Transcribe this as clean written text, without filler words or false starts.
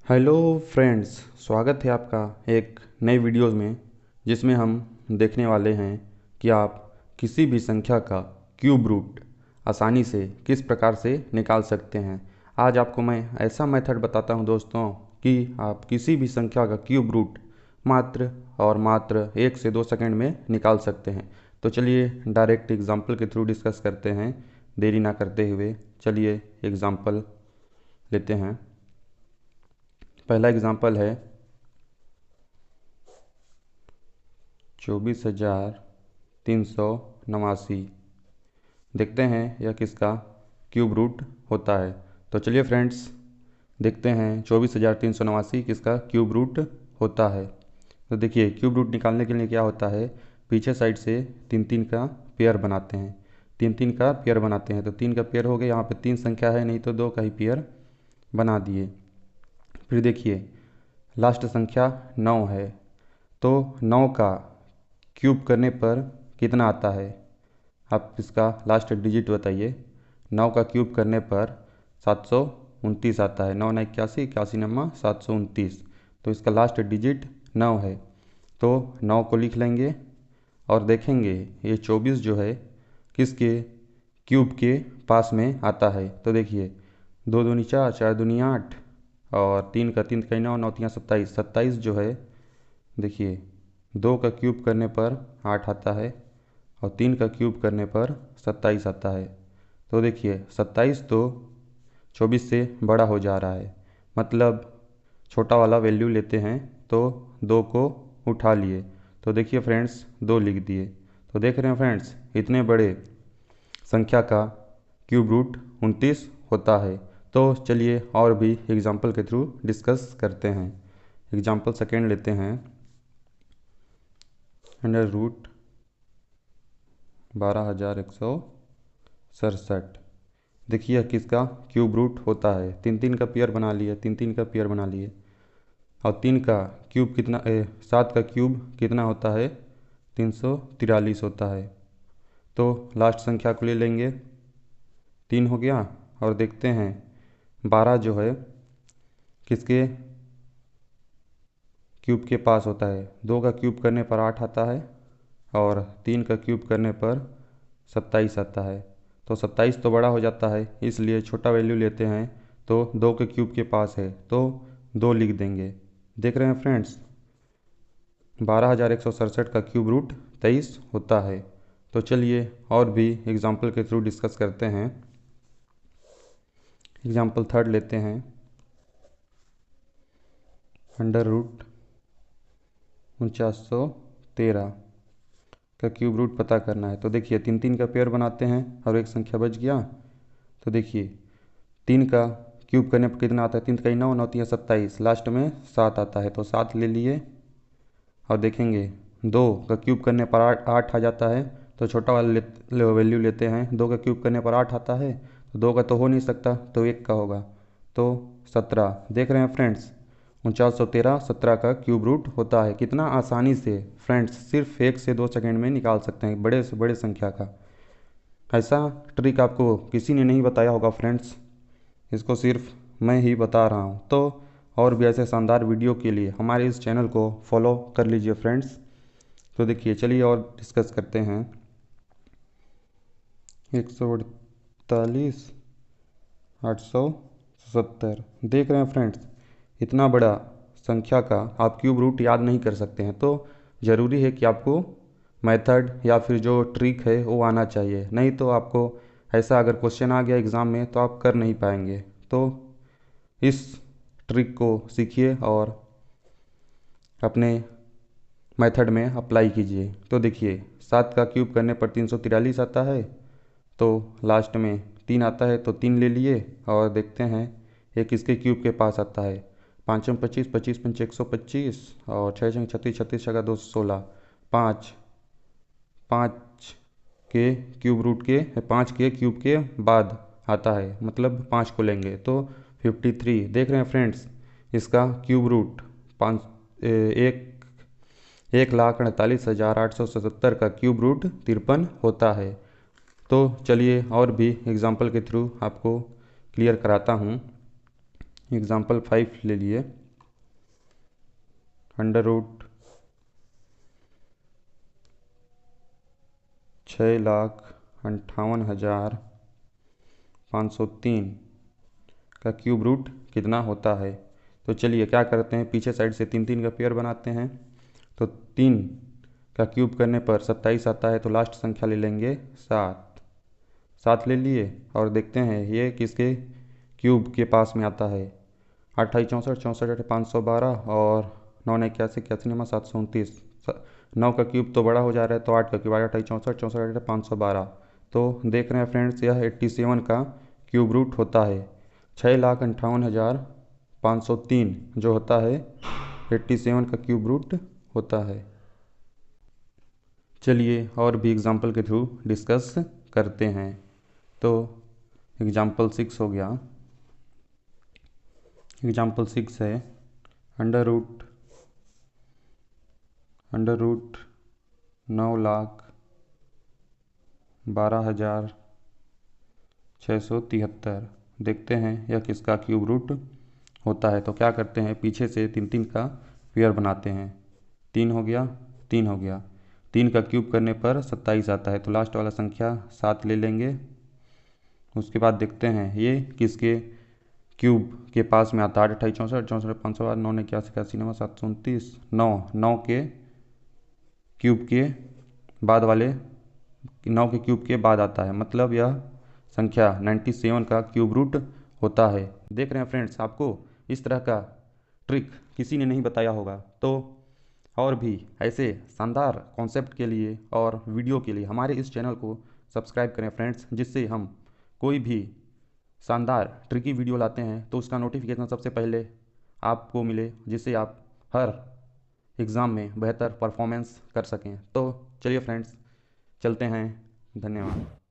Hello friends, स्वागत है आपका एक नई वीडियोस में जिसमें हम देखने वाले हैं कि आप किसी भी संख्या का क्यूब रूट आसानी से किस प्रकार से निकाल सकते हैं। आज आपको मैं ऐसा मेथड बताता हूं दोस्तों कि आप किसी भी संख्या का क्यूब रूट मात्र और मात्र 1 से 2 सेकंड में निकाल सकते हैं। तो चलिए डायरेक्ट एग्जाम्पल के थ्रू डिस्कस करते हैं। देरी ना करते हुए चलिए एग्जाम्पल लेते हैं। पहला एग्जाम्पल है 24,389। देखते हैं यह किसका क्यूब रूट होता है। तो चलिए फ्रेंड्स देखते हैं 24,389 किसका क्यूब रूट होता है। तो देखिए क्यूब रूट निकालने के लिए क्या होता है, पीछे साइड से तीन तीन का पेयर बनाते हैं। तीन तीन का पेयर बनाते हैं तो तीन का पेयर हो गया। यहाँ पे तीन संख्या है, नहीं तो दो का ही पेयर बना दिए। फिर देखिए लास्ट संख्या 9 है, तो 9 का क्यूब करने पर कितना आता है, आप इसका लास्ट डिजिट बताइए। 9 का क्यूब करने पर 729 आता है। 9 9 81, 81 9 729, तो इसका लास्ट डिजिट 9 है। तो 9 को लिख लेंगे और देखेंगे ये 24 जो है किसके क्यूब के पास में आता है। तो देखिए 2 दूनी 4, 4 दूनी 8 और 3 का 9, 9 3 27, 27 जो है देखिए 2 का क्यूब करने पर 8 आता है और 3 का क्यूब करने पर 27 आता है। तो देखिए 27 तो 24 से बड़ा हो जा रहा है, मतलब छोटा वाला वैल्यू लेते हैं तो 2 को उठा लिए। तो देखिए फ्रेंड्स 2 लिख दिए। तो देख रहे हैं फ्रेंड्स इतने बड़े संख्या का क्यूब रूट 29 होता है। तो चलिए और भी एग्जाम्पल के थ्रू डिस्कस करते हैं। एग्जाम्पल सेकेंड लेते हैं। Under root 12,167। देखिए किसका क्यूब रूट होता है। तीन तीन का पेयर बना लिए, तीन तीन का पेयर बना लिए। और 3 का क्यूब कितना 7 का क्यूब कितना होता है, 343 होता है। तो लास्ट संख्या को ले लेंगे, 3 हो गया। और देखते हैं 12 जो है किसके क्यूब के पास होता है। 2 का क्यूब करने पर 8 आता है और 3 का क्यूब करने पर 27 आता है। तो 27 तो बड़ा हो जाता है, इसलिए छोटा वैल्यू लेते हैं। तो 2 के क्यूब के पास है तो 2 लिख देंगे। देख रहे हैं फ्रेंड्स 12,167 का क्यूब रूट 23 होता है। तो चलिए और भी एग्जाम्पल के थ्रू डिस्कस करते हैं। एग्जाम्पल थर्ड लेते हैं। अंडर रूट 4913 का क्यूब रूट पता करना है। तो देखिए तीन तीन का पेयर बनाते हैं और एक संख्या बच गया। तो देखिए 3 का क्यूब करने पर कितना आता है, 3 का 9, 9 3 27, लास्ट में 7 आता है। तो 7 ले लिए और देखेंगे 2 का क्यूब करने पर 8 आ जाता है। तो छोटा वाला वैल्यू लेते हैं। 2 का क्यूब करने पर 8 आता है, तो 2 का तो हो नहीं सकता, तो 1 का होगा। तो 17। देख रहे हैं फ्रेंड्स 4913 17 का क्यूब रूट होता है। कितना आसानी से फ्रेंड्स सिर्फ 1 से 2 सेकंड में निकाल सकते हैं बड़े से बड़े संख्या का। ऐसा ट्रिक आपको किसी ने नहीं बताया होगा फ्रेंड्स, इसको सिर्फ मैं ही बता रहा हूँ। तो और भी ऐसे शानदार वीडियो के लिए हमारे इस चैनल को फॉलो कर लीजिए फ्रेंड्स। तो देखिए चलिए और डिस्कस करते हैं। 148 870। देख रहे हैं फ्रेंड्स इतना बड़ा संख्या का आप क्यूब रूट याद नहीं कर सकते हैं, तो ज़रूरी है कि आपको मेथड या फिर जो ट्रिक है वो आना चाहिए। नहीं तो आपको ऐसा अगर क्वेश्चन आ गया एग्ज़ाम में तो आप कर नहीं पाएंगे। तो इस ट्रिक को सीखिए और अपने मेथड में अप्लाई कीजिए। तो देखिए 7 का क्यूब करने पर 343 आता है। तो लास्ट में 3 आता है तो 3 ले लिए और देखते हैं एक इसके क्यूब के पास आता है। 5 में 25, 25 पंच 125 और 6 छंग 36, 36 छका 216। 5 5 के क्यूब रूट के 5 के क्यूब के बाद आता है, मतलब 5 को लेंगे तो 53। देख रहे हैं फ्रेंड्स इसका क्यूब रूट 1,48,870 का क्यूब रूट 53 होता है। तो चलिए और भी एग्जाम्पल के थ्रू आपको क्लियर कराता हूँ। एग्ज़ाम्पल 5 ले लिए। अंडर रूट 6,58,503 का क्यूब रूट कितना होता है। तो चलिए क्या करते हैं, पीछे साइड से 3 का पेयर बनाते हैं। तो 3 का क्यूब करने पर 27 आता है, तो लास्ट संख्या ले लेंगे 7 ले लिए। और देखते हैं ये किसके क्यूब के पास में आता है। 28 64 64 512 और 9 81 81 9 729। 9 का क्यूब तो बड़ा हो जा रहा है, तो 8 का क्यूब 28 64 64 512। तो देख रहे हैं फ्रेंड्स, यह 87 का क्यूब रूट होता है। 6,58,503 जो होता है 87 का क्यूब रूट होता है। चलिए और भी एग्जाम्पल के थ्रू डिस्कस करते हैं। तो एग्जाम्पल 6 हो गया। एग्जाम्पल 6 है अंडर रूट 9,12,673। देखते हैं यह किसका क्यूब रूट होता है। तो क्या करते हैं, पीछे से 3 का पेयर बनाते हैं। 3 हो गया, 3 हो गया। 3 का क्यूब करने पर 27 आता है, तो लास्ट वाला संख्या 7 ले लेंगे। उसके बाद देखते हैं ये किसके क्यूब के पास में आता है। 28 64 64 512 9 81 81 9 729। 9 के क्यूब के बाद वाले 9 के क्यूब के बाद आता है, मतलब यह संख्या 97 का क्यूब रूट होता है। देख रहे हैं फ्रेंड्स, आपको इस तरह का ट्रिक किसी ने नहीं बताया होगा। तो और भी ऐसे शानदार कॉन्सेप्ट के लिए और वीडियो के लिए हमारे इस चैनल को सब्सक्राइब करें फ्रेंड्स, जिससे हम कोई भी शानदार ट्रिकी वीडियो लाते हैं तो उसका नोटिफिकेशन सबसे पहले आपको मिले, जिससे आप हर एग्ज़ाम में बेहतर परफॉर्मेंस कर सकें। तो चलिए फ्रेंड्स, चलते हैं। धन्यवाद।